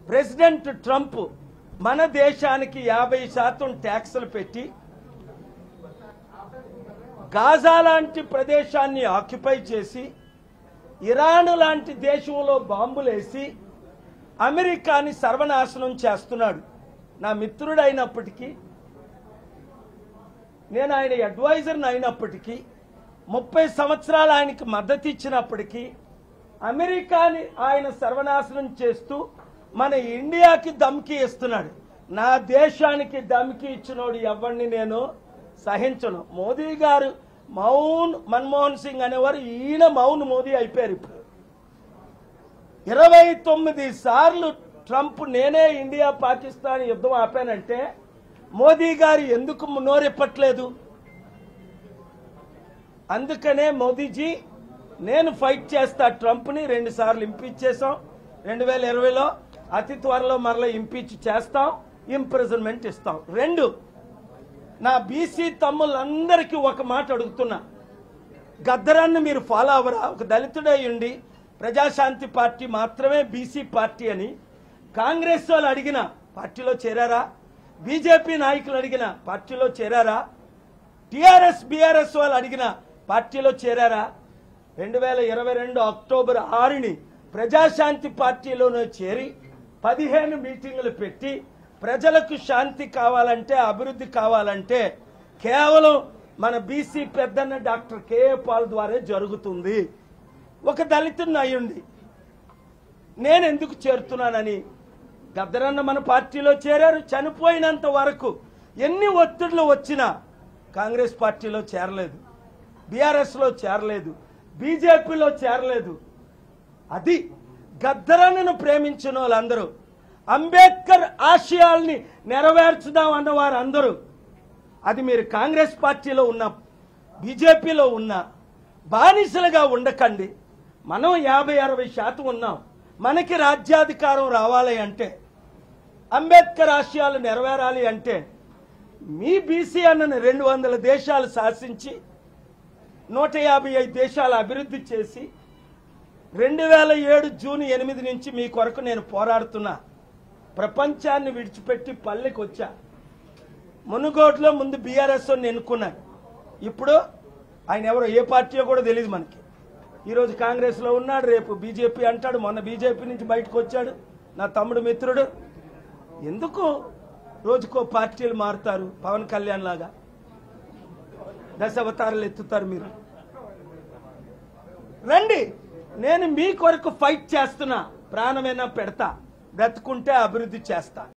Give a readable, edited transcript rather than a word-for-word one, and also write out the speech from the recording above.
President Trump మన దేశానికి 50% ట్యాక్సులు పెట్టి గాజా లాంటి ప్రదేశాన్ని ఆక్యుపై చేసి ఇరాన్ లాంటి దేశంలో బాంబులేసి అమెరికాని సర్వనాశనం చేస్తున్నాడు. నా మిత్రుడు అయినప్పటికీ, నేను ఆయన అడ్వైజర్ని అయినప్పటికీ, 30 సంవత్సరాలు ఆయనకి మద్దతు ఇచ్చినప్పటికీ అమెరికాని ఆయన సర్వనాశనం చేస్తూ మన ఇండియాకి దమ్కి ఇస్తున్నాడు. నా దేశానికి దమ్కి ఇచ్చినోడు ఎవరిని నేను సహించను. మోదీ గారు మౌన్ మన్మోహన్ సింగ్ అనేవారు, ఈయన మౌన్ మోదీ అయిపోయారు. ఇప్పుడు 29 సార్లు ట్రంప్ నేనే ఇండియా పాకిస్తాన్ యుద్ధం ఆపానంటే మోదీ గారు ఎందుకు నోరెప్పట్లేదు? అందుకనే మోదీజీ నేను ఫైట్ చేస్తా ట్రంప్ని. 2 సార్లు ఇంపీచ్ చేసాం. 2020లో అతి త్వరలో మరలా ఇంపీచ్ చేస్తాం, ఇంప్రిజన్మెంట్ ఇస్తాం. 2 నా బీసీ తమ్ముళ్ళందరికీ ఒక మాట అడుగుతున్నా, గద్దరాన్ని మీరు ఫాలో అవరా? ఒక దళితుడై ఉండి ప్రజాశాంతి పార్టీ మాత్రమే బీసీ పార్టీ అని కాంగ్రెస్ వాళ్ళు అడిగిన పార్టీలో చేరారా? బీజేపీ నాయకులు అడిగిన పార్టీలో చేరారా? టీఆర్ఎస్ బీఆర్ఎస్ వాళ్ళు అడిగిన పార్టీలో చేరారా? 2022 అక్టోబర్ 6ని ప్రజాశాంతి పార్టీలోనే చేరి 15 మీటింగులు పెట్టి ప్రజలకు శాంతి కావాలంటే, అభివృద్ధి కావాలంటే కేవలం మన బీసీ పెద్దన్న డాక్టర్ కేఏ పాల్ ద్వారా జరుగుతుంది. ఒక దళితుడిని అయ్యుండి నేను ఎందుకు చేరుతున్నానని గద్దరన్న మన పార్టీలో చేరారు. చనిపోయినంత వరకు ఎన్ని ఒత్తిళ్లు వచ్చినా కాంగ్రెస్ పార్టీలో చేరలేదు, బీఆర్ఎస్లో చేరలేదు, బీజేపీలో చేరలేదు. అది గద్దరన్నను ప్రేమించిన వాళ్ళందరూ, అంబేద్కర్ ఆశయాల్ని నెరవేర్చుదాం అన్నవారు అందరూ, అది మీరు కాంగ్రెస్ పార్టీలో ఉన్న బీజేపీలో ఉన్న బానిసలుగా ఉండకండి. మనం 50-60% ఉన్నాం. మనకి రాజ్యాధికారం రావాలి అంటే, అంబేద్కర్ ఆశయాలు నెరవేరాలి అంటే మీ బీసీ అన్నను 200 దేశాలు శాసించి 155 దేశాలు అభివృద్ధి చేసి 2007 జూన్ 8 నుంచి మీ కొరకు నేను పోరాడుతున్నా. ప్రపంచాన్ని విడిచిపెట్టి పల్లెకి వచ్చా. మునుగోడులో ముందు బీఆర్ఎస్ ఎన్నుకున్నాడు. ఇప్పుడు ఆయన ఎవరో ఏ పార్టీయో కూడా తెలియదు మనకి. ఈరోజు కాంగ్రెస్లో ఉన్నాడు, రేపు బీజేపీ అంటాడు. మొన్న బీజేపీ నుంచి బయటకు వచ్చాడు నా తమ్ముడు మిత్రుడు. ఎందుకు రోజుకో పార్టీలు మారుతారు? పవన్ కళ్యాణ్ లాగా దశావతారాలు ఎత్తుతారు మీరు. రండి, నేను మీ కొరకు ఫైట్ చేస్తున్నా. ప్రాణమైనా పెడతా, బ్రతుకుంటే అభివృద్ధి చేస్తా.